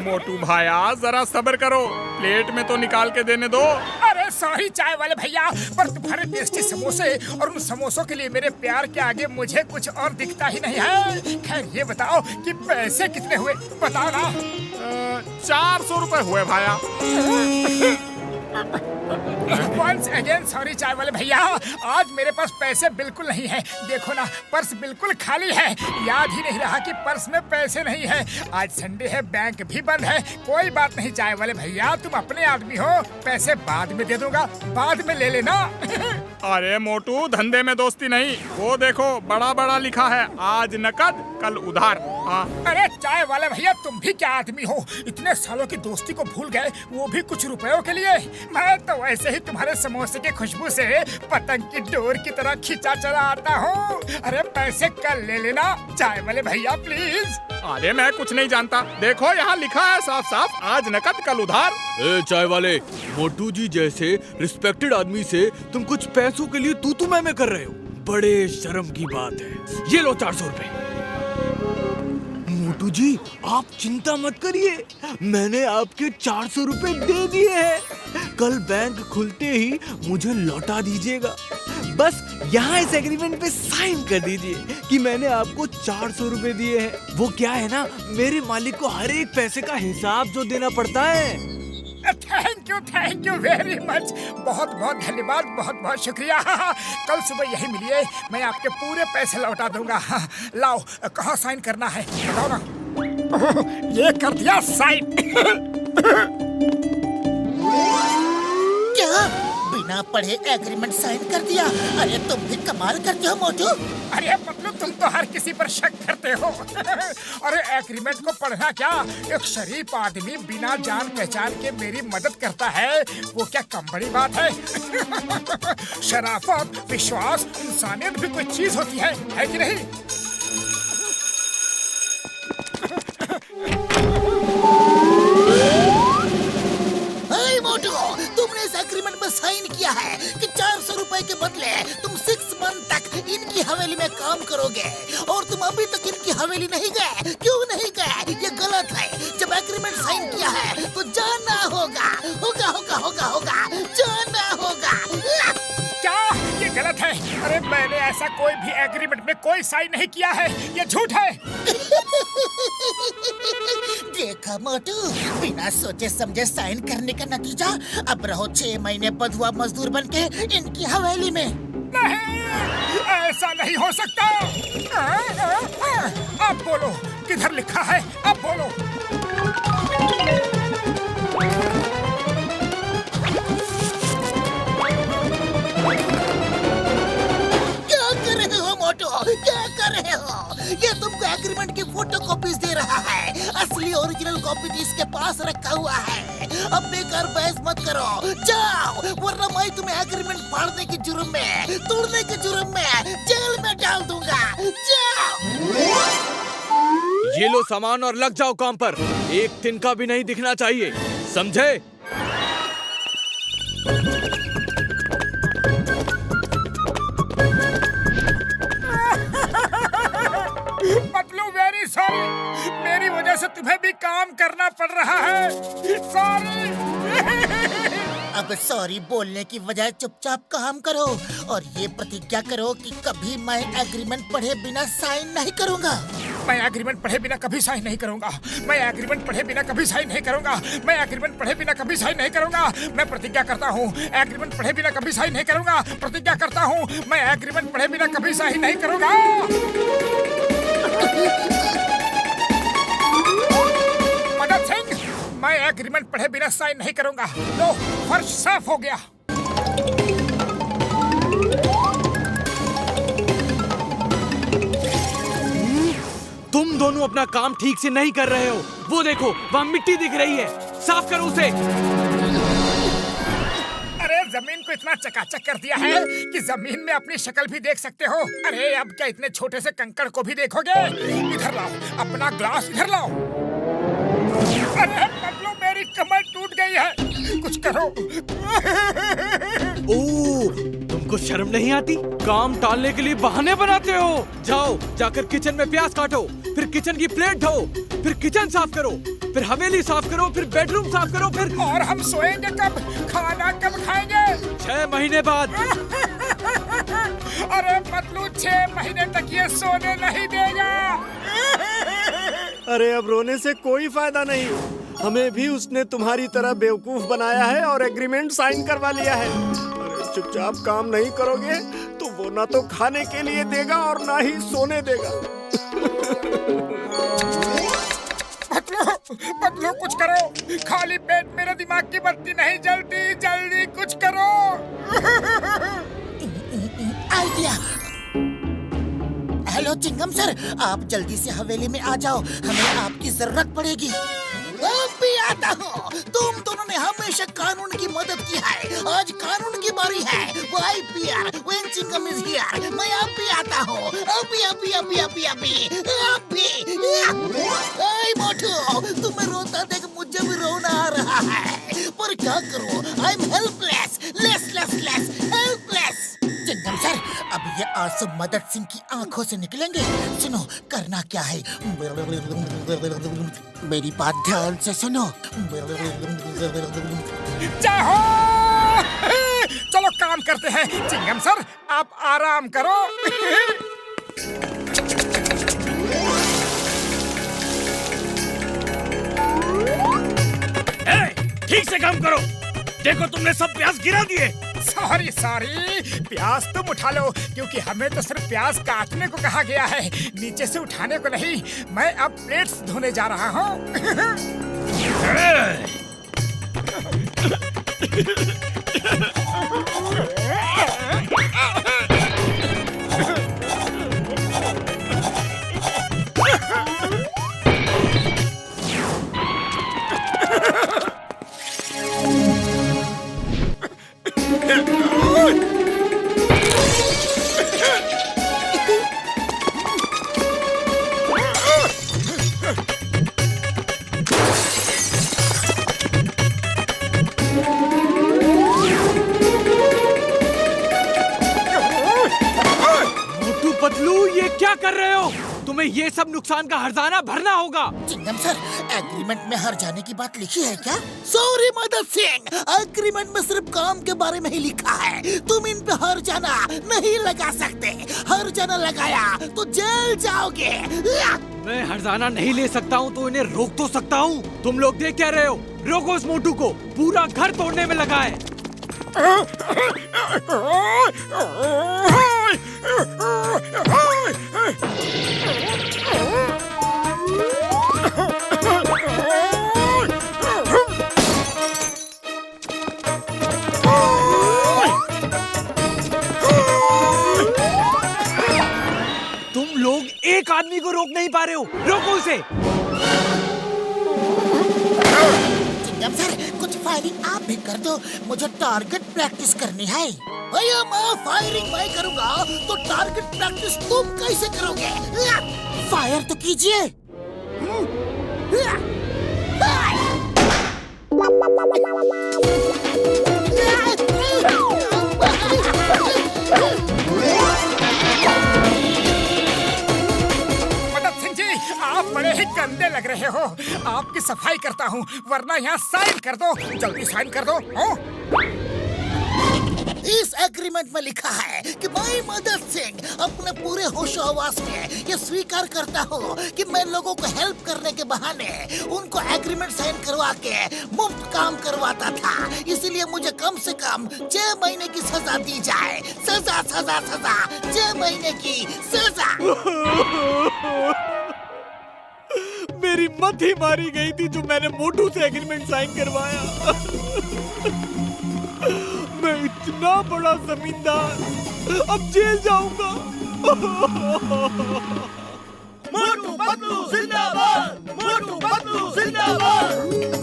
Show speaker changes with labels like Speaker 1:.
Speaker 1: मोटू भाया जरा सब्र करो, प्लेट में तो निकाल के देने दो।
Speaker 2: अरे सॉरी चाय वाले भैया, पर तुम्हारे टेस्टी समोसे और उन समोसों के लिए मेरे प्यार के आगे मुझे कुछ और दिखता ही नहीं है। खैर ये बताओ कि पैसे कितने हुए, बताओ ना।
Speaker 1: 400 रुपए हुए भाया।
Speaker 2: Once again सॉरी चाय वाले भैया, आज मेरे पास पैसे बिल्कुल नहीं है। देखो ना, पर्स बिल्कुल खाली है। याद ही नहीं रहा कि पर्स में पैसे नहीं है। आज संडे है, बैंक भी बंद है। कोई बात नहीं चाय वाले भैया, तुम अपने आदमी हो, पैसे बाद में दे दूंगा, बाद में ले लेना।
Speaker 1: अरे मोटू, धंधे में दोस्ती नहीं। वो देखो बड़ा बड़ा लिखा है, आज नकद कल उधार। हाँ।
Speaker 2: अरे चाय वाले भैया, तुम भी क्या आदमी हो, इतने सालों की दोस्ती को भूल गए, वो भी कुछ रुपयों के लिए। मैं तो वैसे ही तुम्हारे समोसे की खुशबू से पतंग की डोर की तरह खींचा चला आता हूँ। अरे पैसे कल ले लेना चाय वाले भैया प्लीज।
Speaker 1: अरे मैं कुछ नहीं जानता, देखो यहाँ लिखा है साफ साफ, आज नकद कल उधार।
Speaker 3: ए चाय वाले, मोटू जी जैसे रिस्पेक्टेड आदमी से तुम कुछ पैसों के लिए तू मैं कर रहे हो, बड़े शर्म की बात है। ये लो 400 रुपए। मोटू जी आप चिंता मत करिए, मैंने आपके 400 रुपए दे दिए हैं। कल बैंक खुलते ही मुझे लौटा दीजिएगा। बस यहाँ इस एग्रीमेंट पे साइन कर दीजिए कि मैंने आपको 400 रुपए दिए हैं। वो क्या है ना, मेरे मालिक को हर एक पैसे का हिसाब जो देना पड़ता है।
Speaker 2: Thank you very much. बहुत बहुत धन्यवाद, बहुत बहुत शुक्रिया। कल सुबह यही मिलिए, मैं आपके पूरे पैसे लौटा दूंगा। लाओ, कहाँ साइन करना है बताओ ना। ये कर दिया साइन।
Speaker 4: क्या बिना पढ़े एग्रीमेंट साइन कर दिया? अरे तुम भी कमाल करते हो मोटू।
Speaker 2: अरे मतलब तुम तो हर किसी पर शक करते हो। अरे एग्रीमेंट को पढ़ना क्या, एक शरीफ आदमी बिना जान पहचान के मेरी मदद करता है, वो क्या कम बड़ी बात है? शराफत, विश्वास, इंसानियत भी कोई चीज होती है कि नहीं?
Speaker 4: मोटू, तुमने इस एग्रीमेंट में साइन किया है कि 400 रुपए के बदले तुम 6 मंथ तक इनकी हवेली में काम करोगे, और तुम अभी तक इनकी हवेली नहीं गए। क्यों नहीं गए? ये गलत है। जब एग्रीमेंट साइन किया है तो जाना होगा, जाना होगा।
Speaker 2: क्या ये गलत है? अरे मैंने ऐसा कोई भी एग्रीमेंट में कोई साइन नहीं किया है, ये झूठ है।
Speaker 4: देखा मोटू, बिना सोचे समझे साइन करने का नतीजा, अब रहो 6 महीने बधुआ मजदूर बनके इनकी हवेली में।
Speaker 2: नहीं, ऐसा नहीं हो सकता। अब बोलो, किधर लिखा है? अब बोलो।
Speaker 4: क्या कर रहे हो मोटू, क्या कर रहे हो? ये तुमको एग्रीमेंट की फोटो कॉपीज दे रहा है, असली ओरिजिनल कॉपी इसके पास रखा हुआ है। अब बेकार बहस मत करो, जाओ, वरना मैं तुम्हें एग्रीमेंट फाड़ने के जुर्म में, तोड़ने के जुर्म में जेल में डाल दूंगा। जाओ।
Speaker 3: ये लो सामान और लग जाओ काम पर, एक तिनका भी नहीं दिखना चाहिए, समझे?
Speaker 2: पतलू वेरी सॉरी, मेरी वजह से तुम्हें भी काम करना पड़ रहा है। सॉरी।
Speaker 4: अब सॉरी बोलने की बजाय चुपचाप काम करो, और ये प्रतिज्ञा करो कि कभी मैं एग्रीमेंट पढ़े बिना साइन नहीं करूंगा।
Speaker 2: मैं एग्रीमेंट पढ़े बिना कभी साइन नहीं करूंगा। मैं एग्रीमेंट पढ़े बिना कभी साइन नहीं करूंगा। मैं एग्रीमेंट पढ़े बिना कभी साइन नहीं करूंगा। मैं प्रतिज्ञा करता हूँ, एग्रीमेंट पढ़े बिना कभी साइन नहीं करूंगा। प्रतिज्ञा करता हूँ, मैं एग्रीमेंट पढ़े बिना कभी साइन नहीं करूंगा। मदद सिंह, मैं एग्रीमेंट पढ़े बिना साइन नहीं करूंगा। लो, फर्श साफ हो गया।
Speaker 3: तुम दोनों अपना काम ठीक से नहीं कर रहे हो। वो देखो, वहाँ मिट्टी दिख रही है, साफ करो उसे।
Speaker 2: अरे जमीन को इतना चकाचक कर दिया है कि जमीन में अपनी शक्ल भी देख सकते हो। अरे अब क्या इतने छोटे से कंकड़ को भी देखोगे? इधर लाओ, अपना ग्लास इधर लाओ। अरे मतलब मेरी कमर टूट गई है, कुछ करो।
Speaker 3: ओह, तुमको शर्म नहीं आती? काम टालने के लिए बहाने बनाते हो। जाओ, जाकर किचन में प्याज काटो, फिर किचन की प्लेट धो, फिर किचन साफ करो। फिर हवेली साफ करो, फिर बेडरूम साफ करो, फिर
Speaker 2: और हम सोएंगे कब? खाना कब खाएंगे?
Speaker 3: 6 महीने बाद।
Speaker 2: अरे पतलू, 6 महीने तक ये सोने नहीं देगा।
Speaker 5: अरे अब रोने से कोई फायदा नहीं, हमें भी उसने तुम्हारी तरह बेवकूफ बनाया है और एग्रीमेंट साइन करवा लिया है। अरे चुपचाप काम नहीं करोगे तो वो ना तो खाने के लिए देगा और ना ही सोने देगा।
Speaker 2: पतलू कुछ करो, खाली पेट मेरे दिमाग की बत्ती नहीं जलती, जल्दी कुछ करो।
Speaker 4: आइडिया। हेलो चिंगम सर, आप जल्दी से हवेली में आ जाओ, हमें आपकी जरूरत पड़ेगी। अब भी आता हूँ। तुम दोनों ने हमेशा कानून की मदद की है, आज कानून की बारी है। Why fear, when Chingam is here, मैं अब भी आता हूँ। अभी अभी अभी अभी अभी अभी। ए मोटू, तुम्हें रोता देख मुझे भी रोना आ रहा है, पर क्या करूँ? I am helpless, less helpless. Chingam sir, अब ये आंसू मदद सिंह की आंखों से निकलेंगे। सुनो, करना क्या है? मेरी बात ध्यान से सुनो।
Speaker 2: जाओ, चलो काम करते हैं। चिंगम सर, आप आराम करो।
Speaker 6: ठीक से काम करो, देखो तुमने सब प्याज गिरा दिए।
Speaker 2: सॉरी, प्याज तुम उठा लो, क्योंकि हमें तो सिर्फ प्याज काटने को कहा गया है, नीचे से उठाने को नहीं। मैं अब प्लेट्स धोने जा रहा हूँ।
Speaker 3: क्या कर रहे हो? तुम्हें ये सब नुकसान का हर्जाना भरना होगा।
Speaker 4: चिंगम सर, एग्रीमेंट में हर जाने की बात लिखी है क्या? सॉरी मदद सिंह, एग्रीमेंट में सिर्फ काम के बारे में ही लिखा है। तुम इन पे हर जाना नहीं लगा सकते। हर जाना लगाया तो जेल जाओगे।
Speaker 3: मैं हर्जाना नहीं ले सकता हूँ तो इन्हें रोक तो सकता हूँ। तुम लोग देख क्या रहे हो? रोको इस मोटू को, पूरा घर तोड़ने में लगा है। तुम लोग एक आदमी को रोक नहीं पा रहे हो, रोको उसे।
Speaker 4: चिंगम सर, कुछ फायरिंग आप भी कर दो, मुझे टारगेट प्रैक्टिस करनी है। भैया मैं फायरिंग मैं करूंगा तो टारगेट प्रैक्टिस तुम कैसे करोगे? फायर तो कीजिए।
Speaker 2: आप बड़े ही गंदे लग रहे हो। आपकी सफाई करता हूँ, वरना यहाँ साइन कर दो। जल्दी साइन कर दो।
Speaker 4: इस एग्रीमेंट में लिखा है कि मैं मदद सिंह अपने पूरे होशो हवास में ये स्वीकार करता हूँ कि मैं लोगों को हेल्प करने के बहाने उनको एग्रीमेंट साइन करवा के मुफ्त काम करवाता था। इसलिए मुझे कम से कम 6 महीने की सजा दी जाए। सजा सजा सजा, 6 महीने की सजा।
Speaker 3: मेरी मत ही मारी गई थी जो मैंने मोटू से एग्रीमेंट साइन करवाया। मैं इतना बड़ा जमींदार अब जेल जाऊंगा।
Speaker 6: मोटू पतलू जिंदाबाद, मोटू पतलू जिंदाबाद।